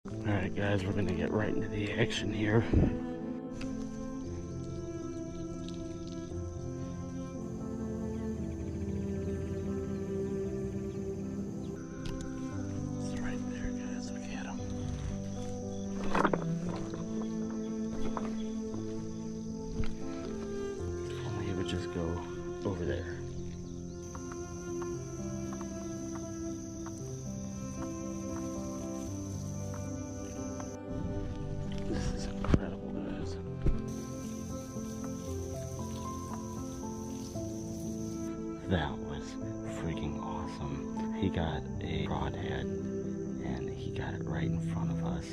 Alright guys, we're gonna get right into the action here. It's right there guys, look at him. If only he would just go over there. This is incredible, guys. That was freaking awesome. He got a crawdad and he got it right in front of us.